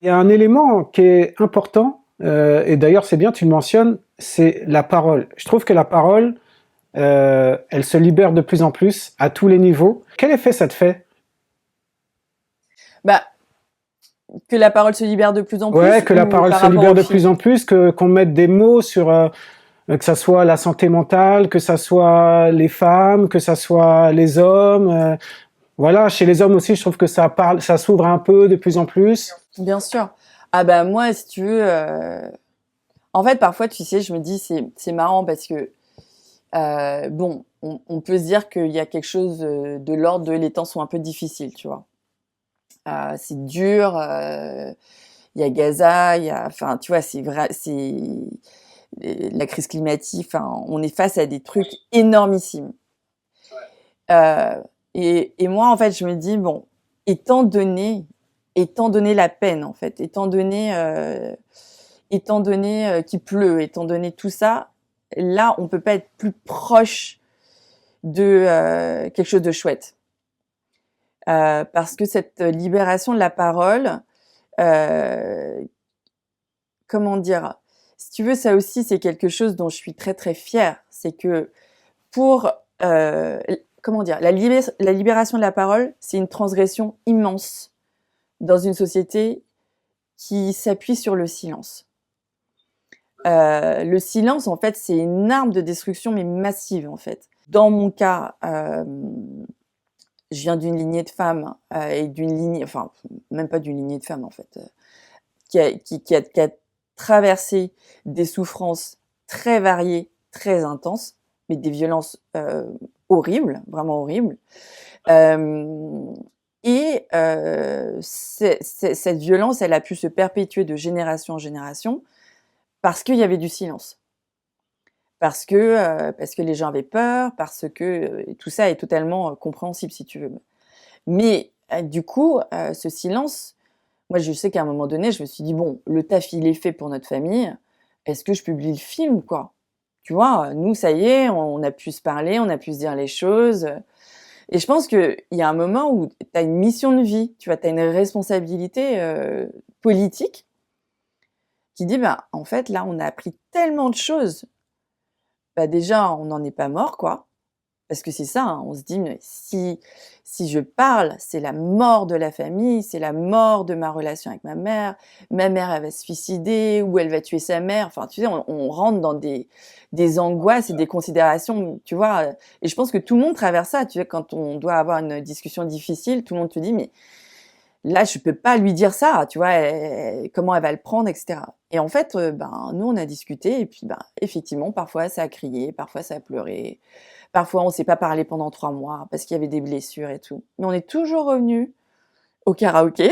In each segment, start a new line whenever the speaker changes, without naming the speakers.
Il y a un élément qui est important, et d'ailleurs c'est bien, tu le mentionnes, c'est la parole. Je trouve que la parole, elle se libère de plus en plus à tous les niveaux. Quel effet ça te fait?
Bah, que la parole se libère de plus en
Ouais,
plus
que la
ou
parole
par
se
rapport
libère
au
de
film?
plus en plus, que qu'on mette des mots sur, que ça soit la santé mentale, que ça soit les femmes, que ça soit les hommes. Voilà, chez les hommes aussi, je trouve que ça parle, ça s'ouvre un peu de plus en plus.
Bien sûr. Ah bah moi, si tu veux, en fait, parfois, tu sais, je me dis, c'est marrant parce que, bon, on peut se dire qu'il y a quelque chose de l'ordre de les temps sont un peu difficiles, tu vois. C'est dur, il y a Gaza, il y a, enfin, tu vois, c'est vrai, c'est la crise climatique, enfin, on est face à des trucs énormissimes. Euh, et moi, en fait, je me dis, bon, étant donné, étant donné la peine, en fait, étant donné qu'il pleut, étant donné tout ça, là, on peut pas être plus proche de quelque chose de chouette. Parce que cette libération de la parole, euh, comment dire, si tu veux, ça aussi, c'est quelque chose dont je suis très très fière. C'est que pour, comment dire, la libération de la parole, c'est une transgression immense dans une société qui s'appuie sur le silence. Le silence, en fait, c'est une arme de destruction, mais massive, en fait. Dans mon cas, je viens d'une lignée de femmes et d'une lignée, enfin, même pas d'une lignée de femmes, en fait, qui a traversé des souffrances très variées, très intenses, mais des violences horribles, vraiment horribles. Euh, cette violence, elle a pu se perpétuer de génération en génération parce qu'il y avait du silence. Parce que les gens avaient peur, parce que tout ça est totalement compréhensible, si tu veux. Mais du coup, ce silence, moi, je sais qu'à un moment donné, je me suis dit, bon, le taf, il est fait pour notre famille. Est-ce que je publie le film, quoi? Tu vois, nous, ça y est, on a pu se parler, on a pu se dire les choses. Et je pense qu'il y a un moment où tu as une mission de vie, tu vois, tu as une responsabilité politique qui dit, bah, en fait, là, on a appris tellement de choses. Bah, déjà, on n'en est pas mort, quoi. Parce que c'est ça, hein, on se dit, mais si je parle, c'est la mort de la famille, c'est la mort de ma relation avec ma mère, elle va se suicider, ou elle va tuer sa mère, enfin, tu sais, on rentre dans des angoisses et des considérations, tu vois, et je pense que tout le monde traverse ça, tu vois, quand on doit avoir une discussion difficile, tout le monde te dit, mais là, je peux pas lui dire ça, tu vois, comment elle va le prendre, etc. Et en fait, ben, nous, on a discuté, et puis, ben, effectivement, parfois, ça a crié, parfois, ça a pleuré, parfois, on s'est pas parlé pendant 3 mois parce qu'il y avait des blessures et tout. Mais on est toujours revenu au karaoké.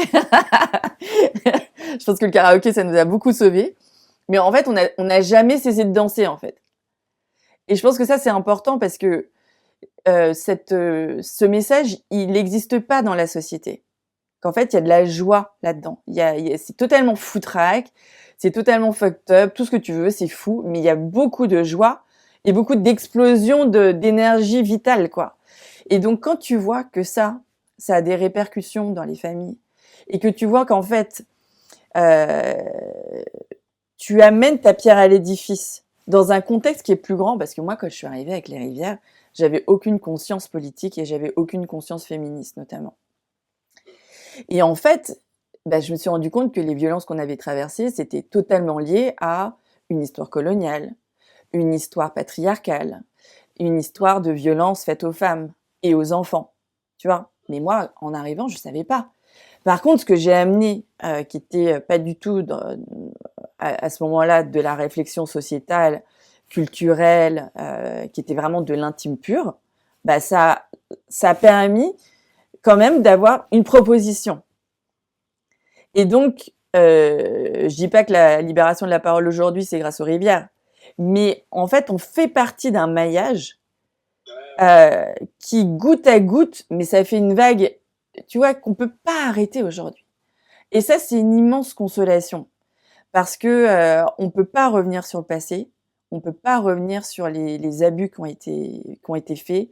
Je pense que le karaoké, ça nous a beaucoup sauvés. Mais en fait, on n'a jamais cessé de danser, en fait. Et je pense que ça, c'est important parce que ce message, il n'existe pas dans la société. Qu'en fait, il y a de la joie là-dedans. C'est totalement foutraque, c'est totalement fucked up, tout ce que tu veux, c'est fou, mais il y a beaucoup de joie et beaucoup d'explosion d'énergie vitale, quoi. Et donc, quand tu vois que ça a des répercussions dans les familles, et que tu vois qu'en fait, euh, tu amènes ta pierre à l'édifice dans un contexte qui est plus grand, parce que moi, quand je suis arrivée avec les rivières, j'avais aucune conscience politique et j'avais aucune conscience féministe, notamment. Et en fait, bah, je me suis rendu compte que les violences qu'on avait traversées, c'était totalement lié à une histoire coloniale, une histoire patriarcale, une histoire de violence faite aux femmes et aux enfants, tu vois. Mais moi, en arrivant, je savais pas. Par contre, ce que j'ai amené, qui était pas du tout à ce moment-là de la réflexion sociétale, culturelle, qui était vraiment de l'intime pur, bah ça a permis quand même d'avoir une proposition. Et donc, je dis pas que la libération de la parole aujourd'hui, c'est grâce aux rivières, mais en fait, on fait partie d'un maillage qui, goutte à goutte, mais ça fait une vague, tu vois, qu'on peut pas arrêter aujourd'hui. Et ça, c'est une immense consolation parce que on peut pas revenir sur le passé, on peut pas revenir sur les abus qui ont été faits.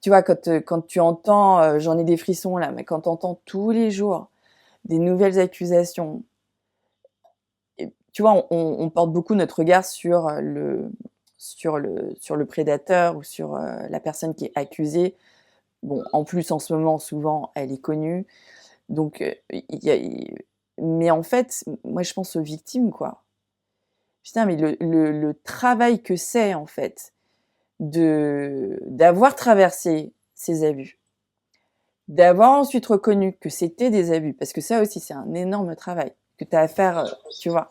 Tu vois, quand tu entends, j'en ai des frissons là, mais quand tu entends tous les jours des nouvelles accusations, tu vois, on porte beaucoup notre regard sur le prédateur ou sur la personne qui est accusée. Bon, en plus, en ce moment, souvent, elle est connue. Donc, mais en fait, moi, je pense aux victimes, quoi. Putain, mais le travail que c'est, en fait, d'avoir traversé ces abus, d'avoir ensuite reconnu que c'était des abus, parce que ça aussi, c'est un énorme travail que tu as à faire, tu vois.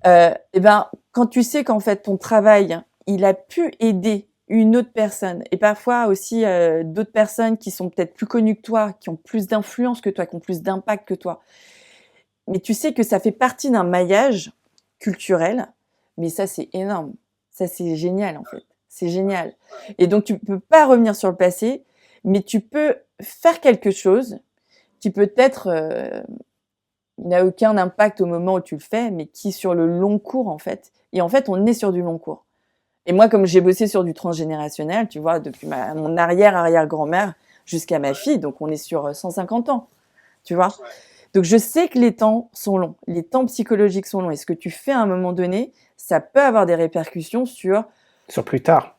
Et ben, quand tu sais qu'en fait, ton travail, il a pu aider une autre personne, et parfois aussi d'autres personnes qui sont peut-être plus connues que toi, qui ont plus d'influence que toi, qui ont plus d'impact que toi, mais tu sais que ça fait partie d'un maillage culturel, mais ça, c'est énorme. Ça, c'est génial, en fait. C'est génial. Et donc, tu peux pas revenir sur le passé, mais tu peux faire quelque chose qui peut-être n'a aucun impact au moment où tu le fais, mais qui, sur le long cours, en fait. Et en fait, on est sur du long cours. Et moi, comme j'ai bossé sur du transgénérationnel, tu vois, depuis mon arrière-arrière-grand-mère jusqu'à ma fille, donc on est sur 150 ans, tu vois. Donc, je sais que les temps sont longs, les temps psychologiques sont longs. Et ce que tu fais à un moment donné, ça peut avoir des répercussions sur
plus tard.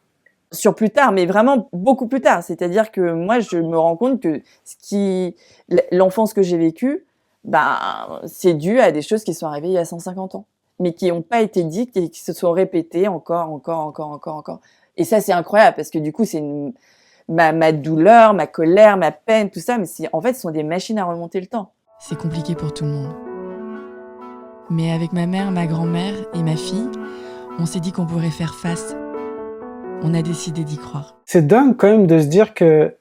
Sur plus tard, mais vraiment beaucoup plus tard. C'est-à-dire que moi, je me rends compte que l'enfance que j'ai vécue, ben, c'est dû à des choses qui sont arrivées il y a 150 ans, mais qui n'ont pas été dites et qui se sont répétées encore. Et ça, c'est incroyable parce que du coup, c'est ma douleur, ma colère, ma peine, tout ça, mais en fait, ce sont des machines à remonter le temps.
C'est compliqué pour tout le monde. Mais avec ma mère, ma grand-mère et ma fille, on s'est dit qu'on pourrait faire face. On a décidé d'y croire.
C'est dingue quand même de se dire que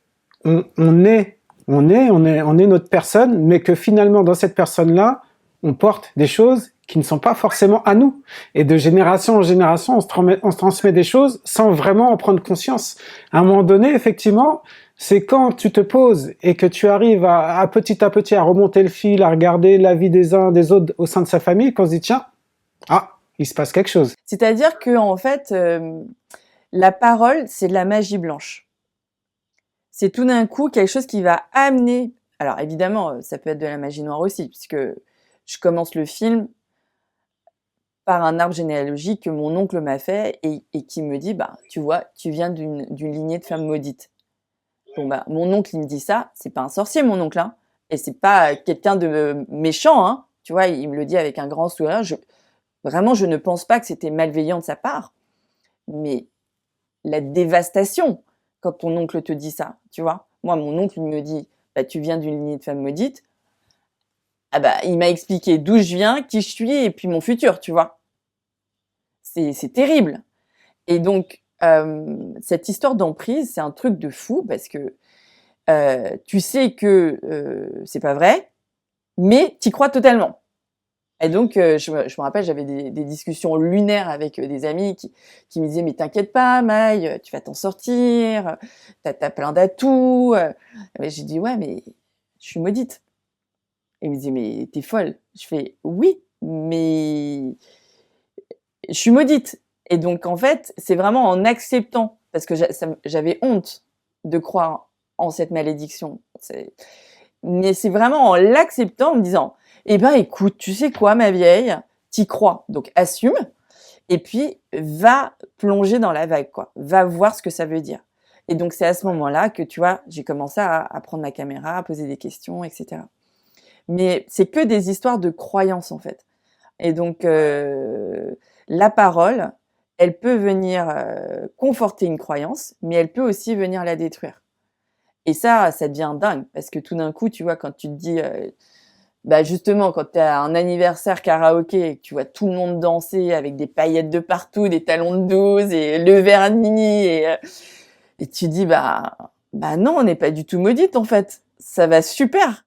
on est notre personne, mais que finalement dans cette personne-là, on porte des choses qui ne sont pas forcément à nous. Et de génération en génération, on se transmet des choses sans vraiment en prendre conscience. À un moment donné, effectivement, c'est quand tu te poses et que tu arrives à petit à remonter le fil, à regarder la vie des uns des autres au sein de sa famille, qu'on se dit tiens, il se passe quelque chose.
C'est-à-dire que en fait, la parole, c'est de la magie blanche. C'est tout d'un coup quelque chose qui va amener... Alors évidemment, ça peut être de la magie noire aussi, puisque je commence le film par un arbre généalogique que mon oncle m'a fait et qui me dit, bah, tu vois, tu viens d'une lignée de femmes maudites. Bon, bah, mon oncle, il me dit ça, c'est pas un sorcier, mon oncle, hein, et c'est pas quelqu'un de méchant, hein, tu vois, il me le dit avec un grand sourire. Vraiment, je ne pense pas que c'était malveillant de sa part, mais la dévastation quand ton oncle te dit ça, tu vois. Moi, mon oncle, il me dit, bah, tu viens d'une lignée de femmes maudites. Ah bah, il m'a expliqué d'où je viens, qui je suis et puis mon futur, tu vois. C'est terrible. Et donc, cette histoire d'emprise, c'est un truc de fou parce que tu sais que c'est pas vrai, mais t'y crois totalement. Et donc, je me rappelle, j'avais des discussions lunaires avec des amis qui me disaient « Mais t'inquiète pas, Maï, tu vas t'en sortir, t'as plein d'atouts. » Mais j'ai dit « Ouais, mais je suis maudite. » Et il me disait « Mais t'es folle. » Je fais « Oui, mais je suis maudite. » Et donc, en fait, c'est vraiment en acceptant, parce que j'avais honte de croire en cette malédiction. Mais c'est vraiment en l'acceptant, en me disant « Eh ben, écoute, tu sais quoi, ma vieille, t'y crois, donc assume, et puis va plonger dans la vague, quoi. Va voir ce que ça veut dire. » Et donc, c'est à ce moment-là que, tu vois, j'ai commencé à prendre ma caméra, à poser des questions, etc. Mais c'est que des histoires de croyances, en fait. Et donc, la parole, elle peut venir conforter une croyance, mais elle peut aussi venir la détruire. Et ça devient dingue, parce que tout d'un coup, tu vois, quand tu te dis, bah justement, quand tu as un anniversaire karaoké et que tu vois tout le monde danser avec des paillettes de partout, des talons de 12 et le vernis, et tu dis, bah non, on n'est pas du tout maudite, en fait. Ça va super.